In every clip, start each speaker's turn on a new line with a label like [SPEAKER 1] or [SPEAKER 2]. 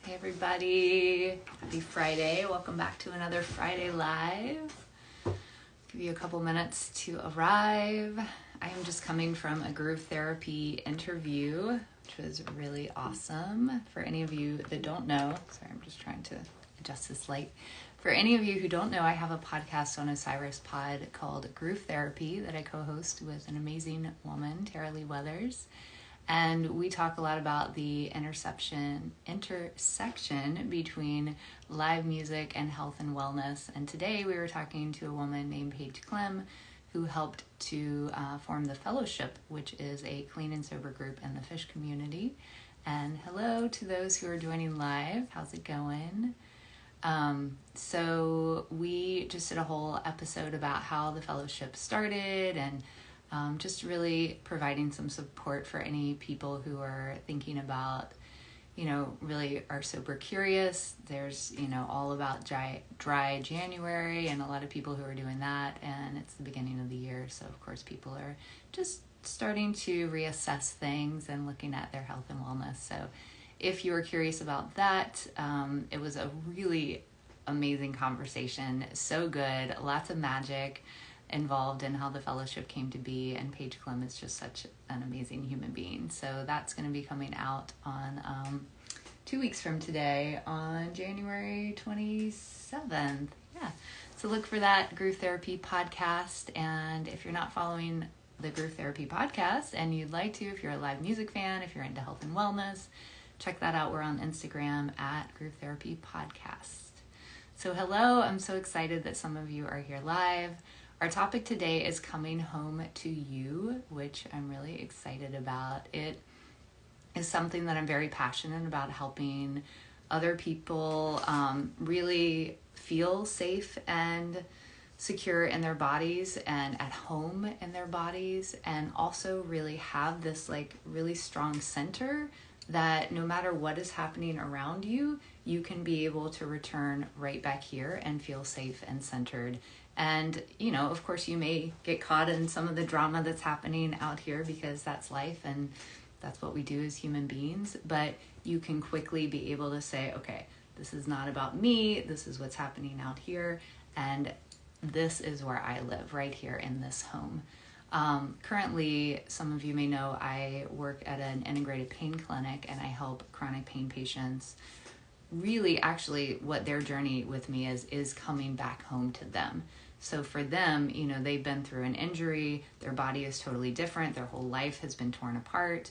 [SPEAKER 1] Hey everybody, happy Friday. Welcome back to another Friday Live. Give you a couple minutes to arrive. I am just coming from a groove therapy interview, which was really awesome. For any of you that don't know, sorry, I'm just trying to adjust this light. For any of you who don't know, I have a podcast on Osiris Pod called Groove Therapy that I co-host with an amazing woman, Tara Lee Weathers. And we talk a lot about the intersection between live music and health and wellness. And today we were talking to a woman named Paige Clem, who helped to form the Fellowship, which is a clean and sober group in the Fish community. And hello to those who are joining live. How's it going? So we just did a whole episode about how the Fellowship started and just really providing some support for any people who are thinking about, really are super curious. There's, all about dry January and a lot of people who are doing that, and it's the beginning of the year. So of course people are just starting to reassess things and looking at their health and wellness. So if you are curious about that, it was a really amazing conversation. So good. Lots of magic involved in how the Fellowship came to be, and Paige Clem is just such an amazing human being. So that's going to be coming out on 2 weeks from today on January 27th. Yeah, so look for that Groove Therapy podcast. And if you're not following the Groove Therapy podcast and you'd like to, if you're a live music fan, if you're into health and wellness, check that out. We're on Instagram at Groove Therapy Podcast. So hello, I'm so excited that some of you are here live. Our topic today is coming home to you, which I'm really excited about. It is something that I'm very passionate about, helping other people really feel safe and secure in their bodies and at home in their bodies, and also really have this really strong center that no matter what is happening around you, you can be able to return right back here and feel safe and centered. And, of course, you may get caught in some of the drama that's happening out here because that's life and that's what we do as human beings. But you can quickly be able to say, okay, this is not about me. This is what's happening out here. And this is where I live, right here in this home. Currently, some of you may know I work at an integrated pain clinic, and I help chronic pain patients. Really, actually, what their journey with me is coming back home to them. So for them, they've been through an injury, their body is totally different, their whole life has been torn apart,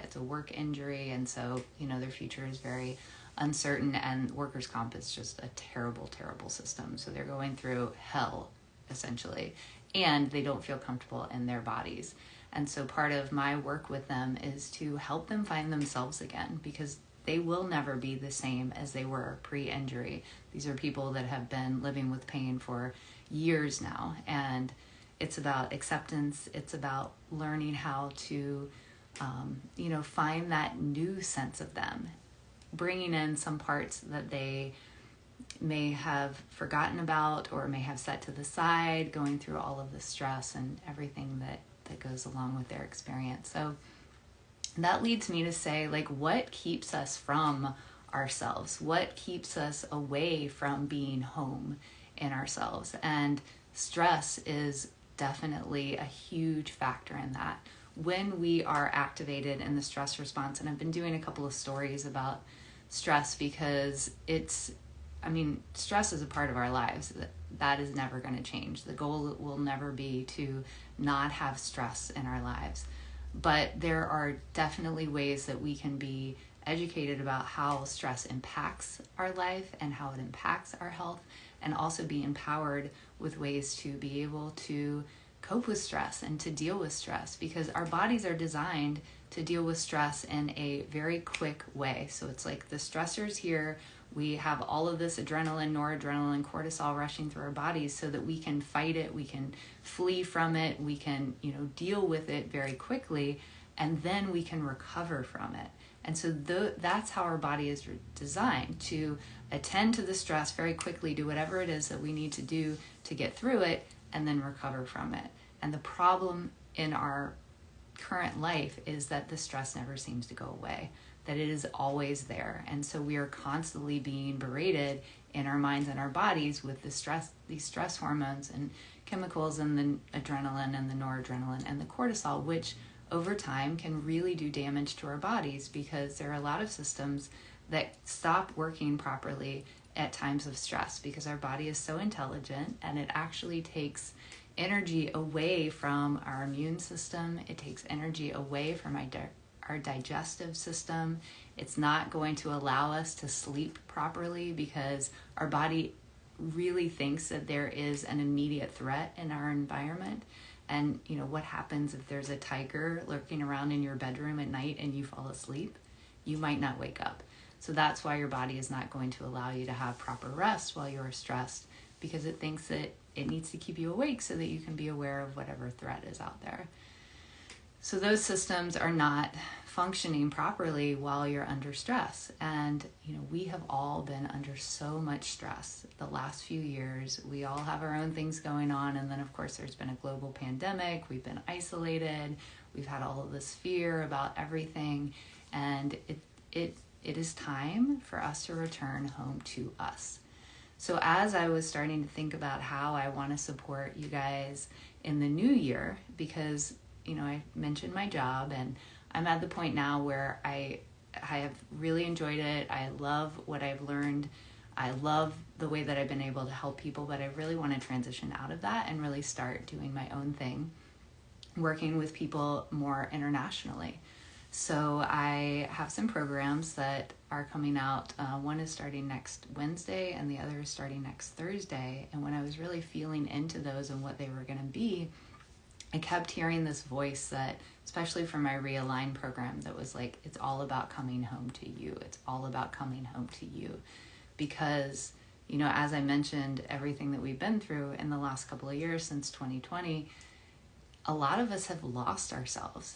[SPEAKER 1] it's a work injury, and so, their future is very uncertain, and workers' comp is just a terrible, terrible system. So they're going through hell, essentially, and they don't feel comfortable in their bodies. And so part of my work with them is to help them find themselves again, because they will never be the same as they were pre-injury. These are people that have been living with pain for years now, and it's about acceptance. It's about learning how to, find that new sense of them, bringing in some parts that they may have forgotten about or may have set to the side, going through all of the stress and everything that goes along with their experience. So that leads me to say, what keeps us from ourselves? What keeps us away from being home in ourselves? And stress is definitely a huge factor in that. When we are activated in the stress response, and I've been doing a couple of stories about stress because stress is a part of our lives. That is never going to change. The goal will never be to not have stress in our lives. But there are definitely ways that we can be educated about how stress impacts our life and how it impacts our health, and also be empowered with ways to be able to cope with stress and to deal with stress, because our bodies are designed to deal with stress in a very quick way. So it's like the stressors here, we have all of this adrenaline, noradrenaline, cortisol rushing through our bodies so that we can fight it, we can flee from it, we can, deal with it very quickly, and then we can recover from it. And so that's how our body is designed, to attend to the stress very quickly, do whatever it is that we need to do to get through it, and then recover from it. And the problem in our current life is that the stress never seems to go away. that it is always there. And so we are constantly being berated in our minds and our bodies with these stress hormones and chemicals, and the adrenaline and the noradrenaline and the cortisol, which over time can really do damage to our bodies, because there are a lot of systems that stop working properly at times of stress, because our body is so intelligent, and it actually takes energy away from our immune system. It takes energy away from our digestive system. It's not going to allow us to sleep properly, because our body really thinks that there is an immediate threat in our environment. And what happens if there's a tiger lurking around in your bedroom at night and you fall asleep? You might not wake up. So that's why your body is not going to allow you to have proper rest while you're stressed, because it thinks that it needs to keep you awake so that you can be aware of whatever threat is out there. So those systems are not functioning properly while you're under stress. And, we have all been under so much stress the last few years. We all have our own things going on. And then, of course, there's been a global pandemic. We've been isolated. We've had all of this fear about everything. And it is time for us to return home to us. So as I was starting to think about how I want to support you guys in the new year, because I mentioned my job, and I'm at the point now where I have really enjoyed it. I love what I've learned. I love the way that I've been able to help people, but I really want to transition out of that and really start doing my own thing, working with people more internationally. So I have some programs that are coming out. One is starting next Wednesday and the other is starting next Thursday. And when I was really feeling into those and what they were going to be, I kept hearing this voice that, especially from my Realign program, that was like, it's all about coming home to you. It's all about coming home to you. Because, as I mentioned, everything that we've been through in the last couple of years since 2020, a lot of us have lost ourselves,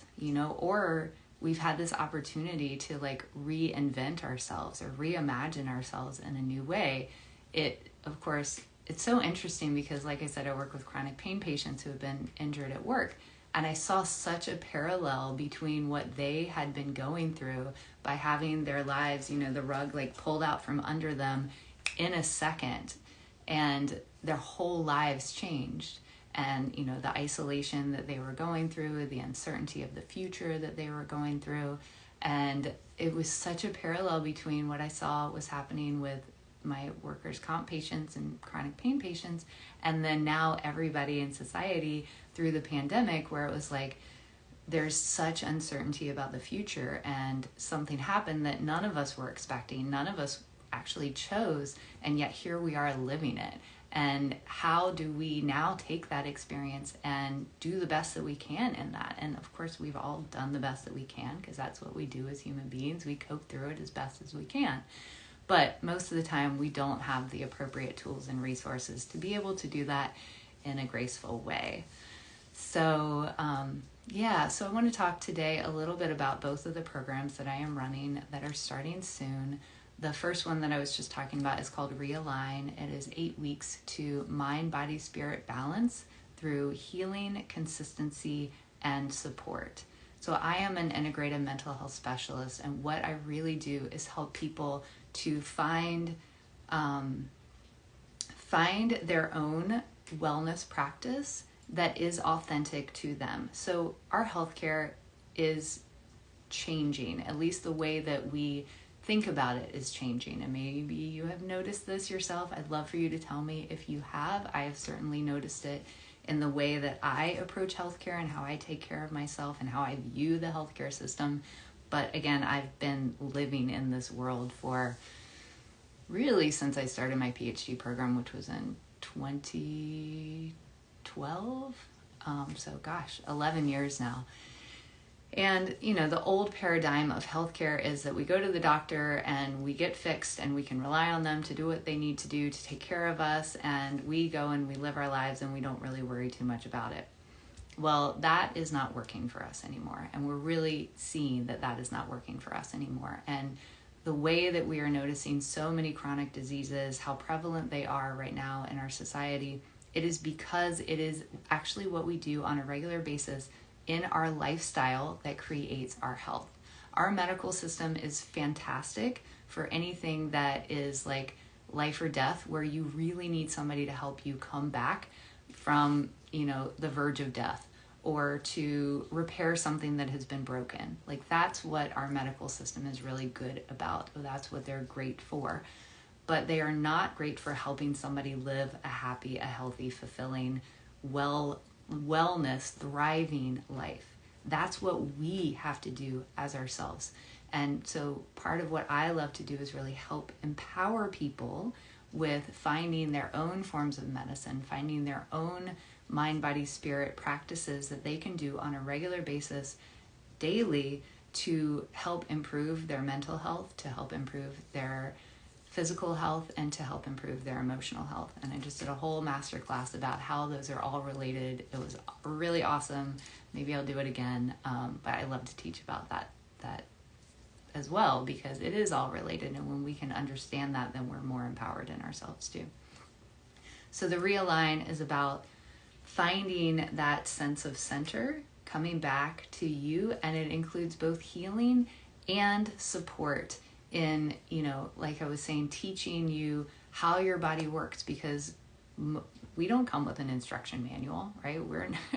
[SPEAKER 1] or we've had this opportunity to reinvent ourselves or reimagine ourselves in a new way. Of course, it's so interesting because, like I said, I work with chronic pain patients who have been injured at work. And I saw such a parallel between what they had been going through by having their lives, the rug pulled out from under them in a second, and their whole lives changed. And, the isolation that they were going through, the uncertainty of the future that they were going through. And it was such a parallel between what I saw was happening with my workers' comp patients and chronic pain patients, and then now everybody in society through the pandemic, where it was like, there's such uncertainty about the future, and something happened that none of us were expecting, none of us actually chose, and yet here we are living it. And how do we now take that experience and do the best that we can in that? And of course, we've all done the best that we can, because that's what we do as human beings. We cope through it as best as we can. But most of the time, we don't have the appropriate tools and resources to be able to do that in a graceful way. So, so I want to talk today a little bit about both of the programs that I am running that are starting soon. The first one that I was just talking about is called Realign. It is 8 weeks to mind, body, spirit balance through healing, consistency, and support. So I am an integrative mental health specialist, and what I really do is help people to find their own wellness practice that is authentic to them. So our healthcare is changing, at least the way that we think about it is changing. And maybe you have noticed this yourself. I'd love for you to tell me if you have. I have certainly noticed it in the way that I approach healthcare and how I take care of myself and how I view the healthcare system. But again, I've been living in this world for really since I started my PhD program, which was in 2012. 11 years now. And, the old paradigm of healthcare is that we go to the doctor and we get fixed and we can rely on them to do what they need to do to take care of us. And we go and we live our lives and we don't really worry too much about it. Well, that is not working for us anymore. And we're really seeing that that is not working for us anymore. And the way that we are noticing so many chronic diseases, how prevalent they are right now in our society, it is because it is actually what we do on a regular basis in our lifestyle that creates our health. our medical system is fantastic for anything that is like life or death, where you really need somebody to help you come back from, the verge of death, or to repair something that has been broken. Like, that's what our medical system is really good about. That's what they're great for. But they are not great for helping somebody live a happy, a healthy, fulfilling, wellness, thriving life. That's what we have to do as ourselves. And so part of what I love to do is really help empower people with finding their own forms of medicine, finding their own mind, body, spirit practices that they can do on a regular basis, daily, to help improve their mental health, to help improve their physical health, and to help improve their emotional health. And I just did a whole masterclass about how those are all related. It was really awesome. Maybe I'll do it again, but I love to teach about that as well, because it is all related. And when we can understand that, then we're more empowered in ourselves too. So the Realign is about finding that sense of center, coming back to you, and it includes both healing and support in, like I was saying, teaching you how your body works, because we don't come with an instruction manual, right?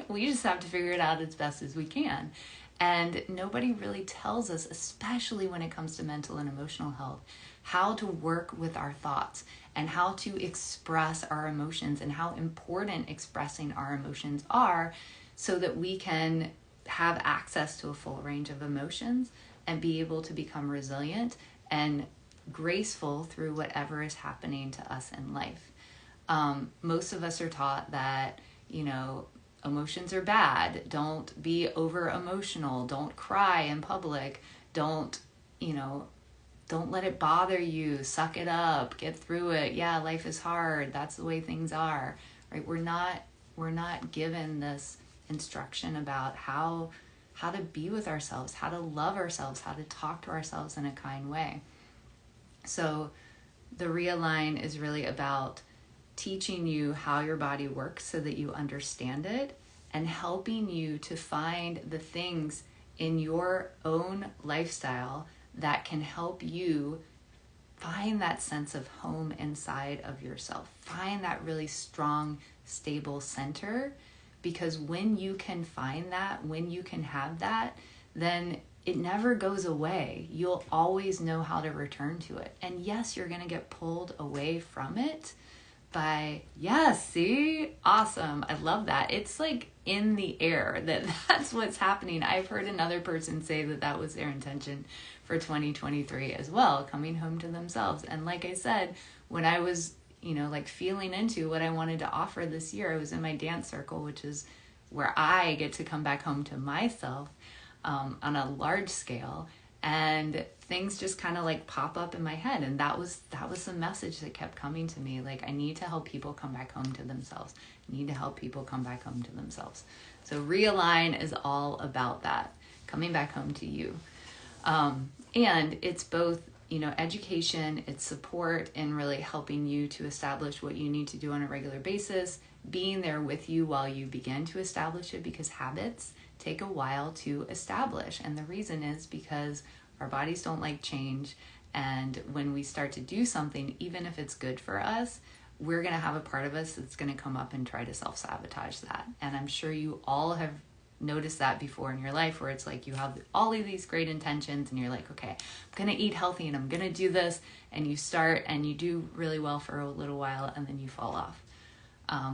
[SPEAKER 1] We just have to figure it out as best as we can. And nobody really tells us, especially when it comes to mental and emotional health, how to work with our thoughts and how to express our emotions, and how important expressing our emotions are, so that we can have access to a full range of emotions and be able to become resilient and graceful through whatever is happening to us in life. Most of us are taught that, emotions are bad. Don't be over emotional. Don't cry in public. Don't let it bother you. Suck it up. Get through it. Yeah, life is hard. That's the way things are, right? We're not given this instruction about how to be with ourselves, how to love ourselves, how to talk to ourselves in a kind way. So the Realign is really about teaching you how your body works so that you understand it, and helping you to find the things in your own lifestyle that can help you find that sense of home inside of yourself. Find that really strong, stable center, because when you can find that, when you can have that, then it never goes away. You'll always know how to return to it. And yes, you're going to get pulled away from it by, see? Awesome. I love that. It's like in the air that's what's happening. I've heard another person say that was their intention for 2023 as well, coming home to themselves. And like I said, when I was, feeling into what I wanted to offer this year, I was in my dance circle, which is where I get to come back home to myself on a large scale. And things just kind of like pop up in my head. And that was the message that kept coming to me. Like, I need to help people come back home to themselves. I need to help people come back home to themselves. So Realign is all about that, coming back home to you. And it's both, education, it's support, and really helping you to establish what you need to do on a regular basis, being there with you while you begin to establish it, because habits take a while to establish. And the reason is because our bodies don't like change. And when we start to do something, even if it's good for us, we're going to have a part of us that's going to come up and try to self-sabotage that. And I'm sure you all have noticed that before in your life, where it's like you have all of these great intentions and you're like, okay, I'm going to eat healthy and I'm going to do this. And you start and you do really well for a little while, and then you fall off.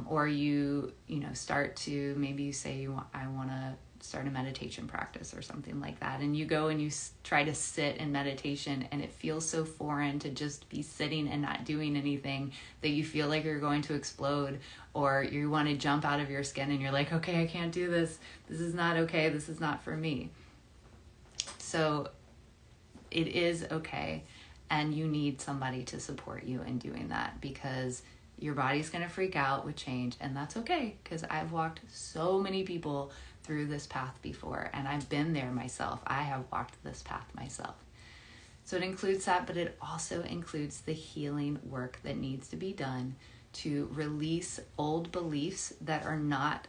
[SPEAKER 1] Or you start to, maybe you say, I want to start a meditation practice or something like that. And you go and you try to sit in meditation, and it feels so foreign to just be sitting and not doing anything that you feel like you're going to explode, or you want to jump out of your skin and you're like, okay, I can't do this. This is not okay. This is not for me. So it is okay. And you need somebody to support you in doing that, because your body's going to freak out with change, and that's okay, because I've walked so many people through this path before, and I've been there myself. I have walked this path myself. So it includes that, but it also includes the healing work that needs to be done to release old beliefs that are not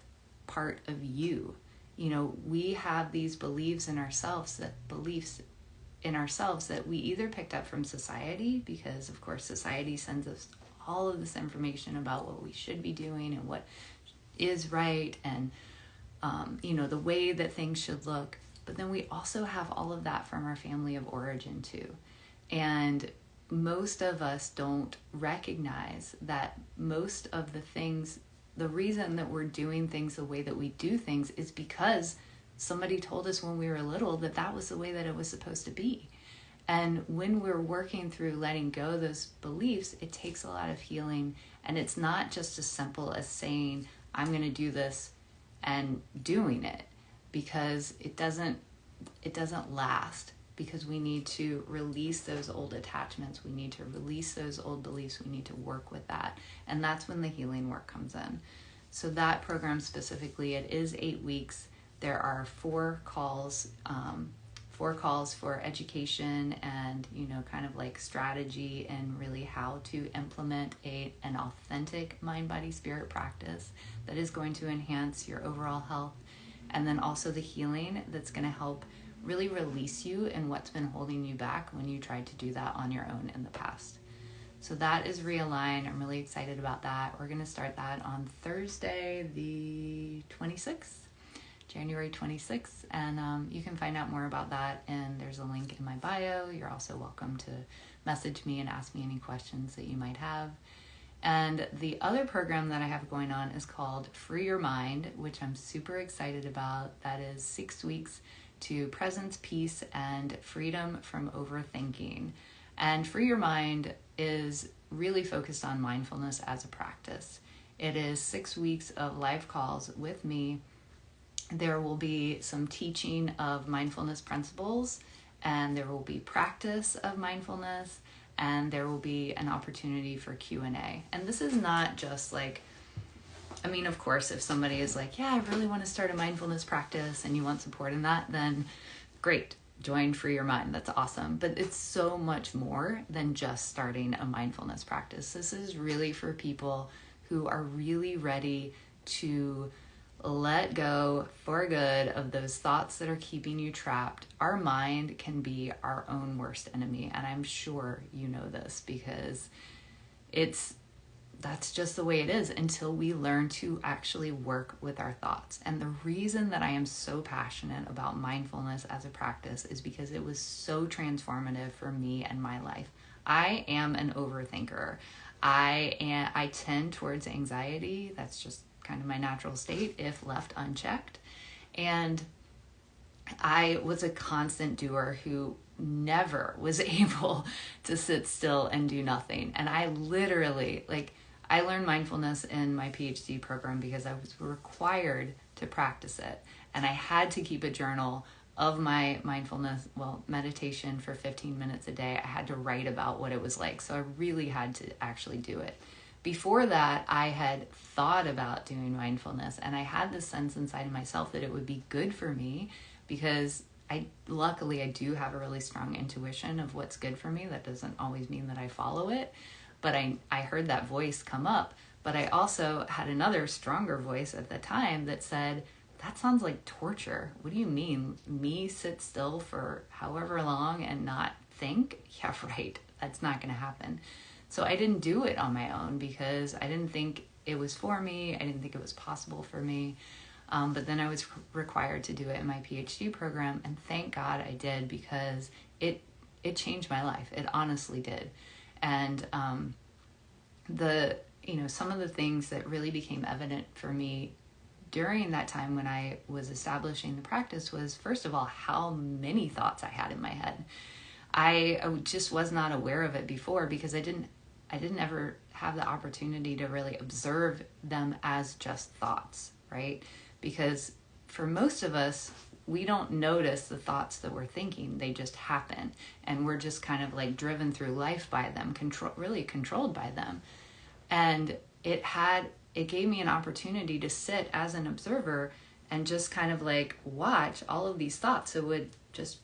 [SPEAKER 1] part of you. We have these beliefs in ourselves, that beliefs in ourselves that we either picked up from society, because of course society sends us all of this information about what we should be doing and what is right, and the way that things should look. But then we also have all of that from our family of origin too. And most of us don't recognize that most of the things, the reason that we're doing things the way that we do things is because somebody told us when we were little that that was the way that it was supposed to be. And when we're working through letting go of those beliefs, it takes a lot of healing. And it's not just as simple as saying, I'm going to do this and doing it, because it doesn't last, because we need to release those old attachments. We need to release those old beliefs. We need to work with that. And that's when the healing work comes in. So that program specifically, it is 8 weeks. There are 4 calls for education and, kind of like strategy and really how to implement an authentic mind, body, spirit practice that is going to enhance your overall health. And then also the healing that's going to help really release you in what's been holding you back when you tried to do that on your own in the past. So that is Realign. I'm really excited about that. We're going to start that on Thursday, the 26th. January 26th, and you can find out more about that, and there's a link in my bio. You're also welcome to message me and ask me any questions that you might have. And the other program that I have going on is called Free Your Mind, which I'm super excited about. That is 6 weeks to presence, peace, and freedom from overthinking. And Free Your Mind is really focused on mindfulness as a practice. It is 6 weeks of live calls with me. There will be some teaching of mindfulness principles, and there will be practice of mindfulness, and there will be an opportunity for Q&A. And this is not just like, of course, if somebody is like, yeah, I really want to start a mindfulness practice and you want support in that, then great, join Free Your Mind. That's awesome. But it's so much more than just starting a mindfulness practice. This is really for people who are really ready to let go for good of those thoughts that are keeping you trapped. Our mind can be our own worst enemy, and I'm sure you know this, because that's just the way it is until we learn to actually work with our thoughts. And the reason that I am so passionate about mindfulness as a practice is because it was so transformative for me and my life. I am an overthinker. I tend towards anxiety. That's just kind of my natural state if left unchecked. And I was a constant doer who never was able to sit still and do nothing. And I literally, I learned mindfulness in my PhD program because I was required to practice it. And I had to keep a journal of my mindfulness, meditation for 15 minutes a day. I had to write about what it was like. So I really had to actually do it. Before that, I had thought about doing mindfulness, and I had this sense inside of myself that it would be good for me, because luckily I do have a really strong intuition of what's good for me. That doesn't always mean that I follow it, but I heard that voice come up. But I also had another stronger voice at the time that said, that sounds like torture. What do you mean? Me sit still for however long and not think? Yeah, right. That's not going to happen. So I didn't do it on my own because I didn't think it was for me. I didn't think it was possible for me. But then I was required to do it in my PhD program. And thank God I did, because it changed my life. It honestly did. And some of the things that really became evident for me during that time when I was establishing the practice was, first of all, how many thoughts I had in my head. I just was not aware of it before because I didn't ever have the opportunity to really observe them as just thoughts, right? Because for most of us, we don't notice the thoughts that we're thinking. They just happen, and we're just kind of like driven through life by them, really controlled by them. And it gave me an opportunity to sit as an observer and just kind of like watch all of these thoughts. It would just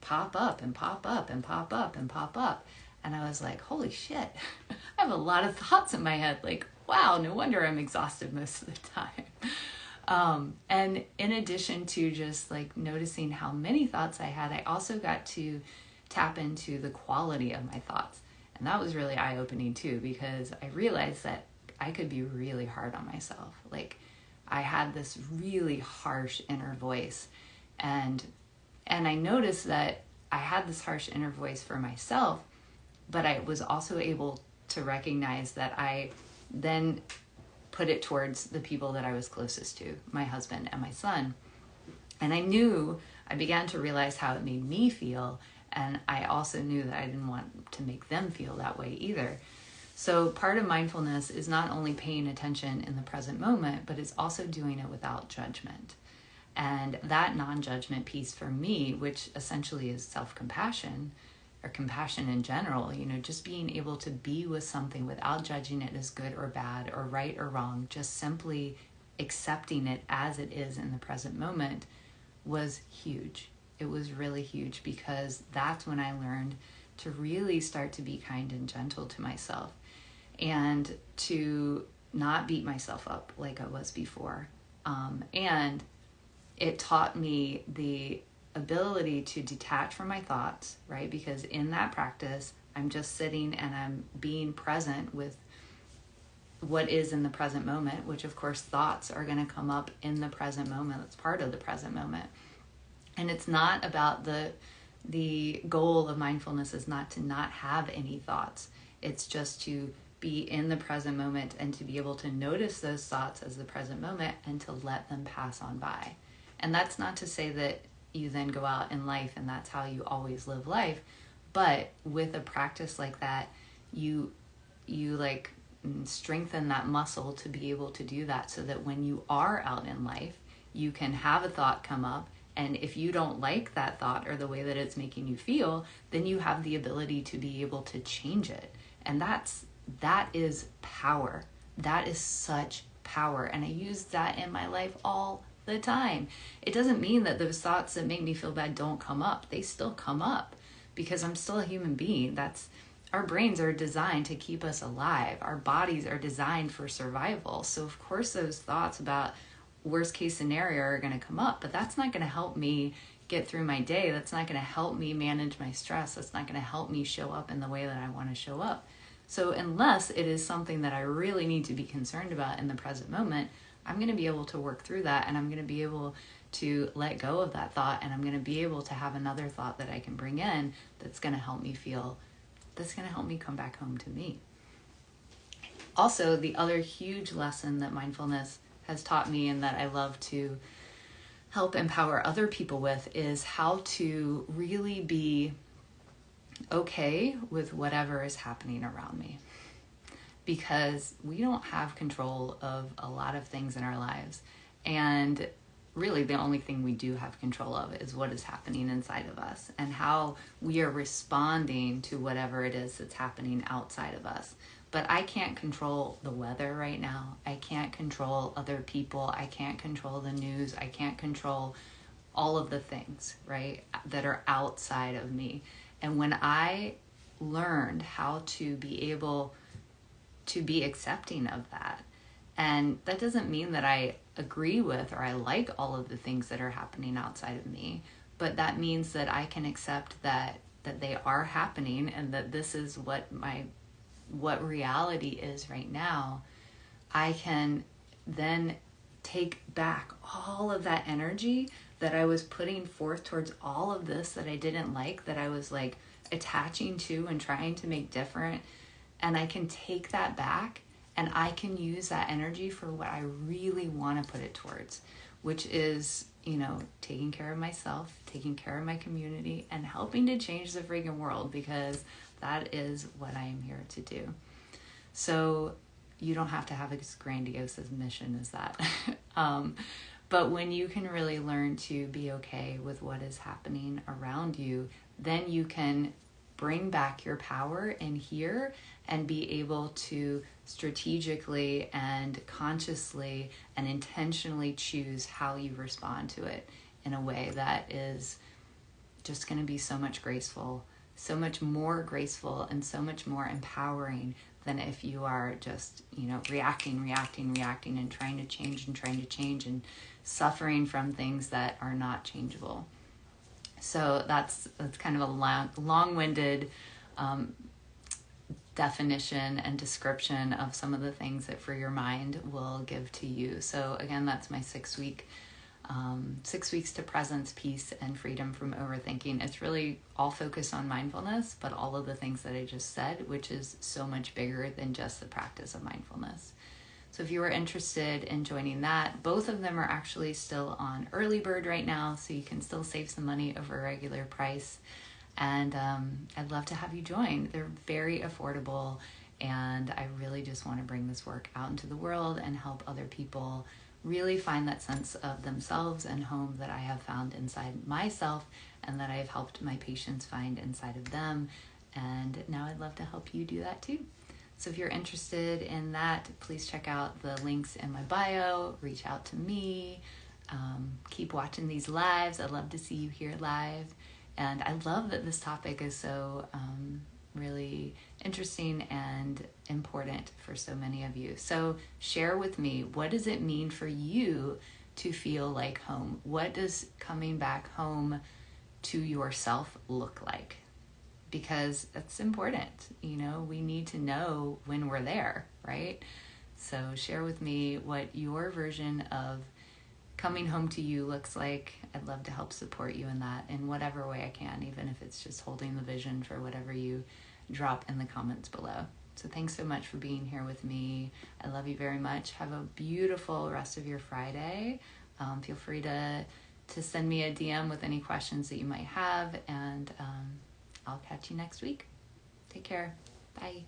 [SPEAKER 1] pop up and pop up and pop up and pop up. And I was like, holy shit, I have a lot of thoughts in my head. Like, wow, no wonder I'm exhausted most of the time. And in addition to just like noticing how many thoughts I had, I also got to tap into the quality of my thoughts. And that was really eye-opening too, because I realized that I could be really hard on myself. Like, I had this really harsh inner voice, and I noticed that I had this harsh inner voice for myself, but I was also able to recognize that I then put it towards the people that I was closest to, my husband and my son. And I began to realize how it made me feel, and I also knew that I didn't want to make them feel that way either. So part of mindfulness is not only paying attention in the present moment, but it's also doing it without judgment. And that non-judgment piece for me, which essentially is self-compassion, or compassion in general, just being able to be with something without judging it as good or bad or right or wrong, just simply accepting it as it is in the present moment, was huge. It was really huge, because that's when I learned to really start to be kind and gentle to myself, and to not beat myself up like I was before. And it taught me the ability to detach from my thoughts, right? Because in that practice, I'm just sitting and I'm being present with what is in the present moment, which of course thoughts are going to come up in the present moment. It's part of the present moment. And it's not about the goal of mindfulness is not to not have any thoughts. It's just to be in the present moment and to be able to notice those thoughts as the present moment and to let them pass on by. And that's not to say that you then go out in life and that's how you always live life. But with a practice like that, you like strengthen that muscle to be able to do that, so that when you are out in life, you can have a thought come up. And if you don't like that thought or the way that it's making you feel, then you have the ability to be able to change it. And that is power. That is such power. And I use that in my life all the time. It doesn't mean that those thoughts that make me feel bad don't come up. They still come up, because I'm still a human being. Our brains are designed to keep us alive. Our bodies are designed for survival. So of course those thoughts about worst case scenario are going to come up, but that's not going to help me get through my day. That's not going to help me manage my stress. That's not going to help me show up in the way that I want to show up. So unless it is something that I really need to be concerned about in the present moment, I'm going to be able to work through that, and I'm going to be able to let go of that thought, and I'm going to be able to have another thought that I can bring in that's going to help me come back home to me. Also, the other huge lesson that mindfulness has taught me, and that I love to help empower other people with, is how to really be okay with whatever is happening around me. Because we don't have control of a lot of things in our lives. And really the only thing we do have control of is what is happening inside of us, and how we are responding to whatever it is that's happening outside of us. But I can't control the weather right now. I can't control other people. I can't control the news. I can't control all of the things, right, that are outside of me. And when I learned how to be able to be accepting of that, and that doesn't mean that I agree with or I like all of the things that are happening outside of me, but that means that I can accept that they are happening, and that this is what reality is right now. I can then take back all of that energy that I was putting forth towards all of this that I didn't like, that I was like attaching to and trying to make different. And I can take that back, and I can use that energy for what I really want to put it towards, which is, taking care of myself, taking care of my community, and helping to change the freaking world, because that is what I am here to do. So you don't have to have as grandiose a mission as that. But when you can really learn to be okay with what is happening around you, then you can bring back your power in here and be able to strategically and consciously and intentionally choose how you respond to it in a way that is just going to be so much more graceful and so much more empowering than if you are just, reacting and trying to change and suffering from things that are not changeable. So that's kind of a long-winded definition and description of some of the things that Free Your Mind will give to you. So again, that's my 6 weeks to presence, peace, and freedom from overthinking. It's really all focused on mindfulness, but all of the things that I just said, which is so much bigger than just the practice of mindfulness. So if you are interested in joining that, both of them are actually still on early bird right now, so you can still save some money over a regular price. And I'd love to have you join. They're very affordable, and I really just want to bring this work out into the world and help other people really find that sense of themselves and home that I have found inside myself and that I have helped my patients find inside of them. And now I'd love to help you do that too. So if you're interested in that, please check out the links in my bio, reach out to me, keep watching these lives. I'd love to see you here live. And I love that this topic is so really interesting and important for so many of you. So share with me, what does it mean for you to feel like home? What does coming back home to yourself look like? Because that's important. You know, we need to know when we're there, right? So share with me what your version of coming home to you looks like. I'd love to help support you in that in whatever way I can, even if it's just holding the vision for whatever you drop in the comments below. So thanks so much for being here with me. I love you very much. Have a beautiful rest of your Friday. Feel free to send me a DM with any questions that you might have, and I'll catch you next week. Take care. Bye.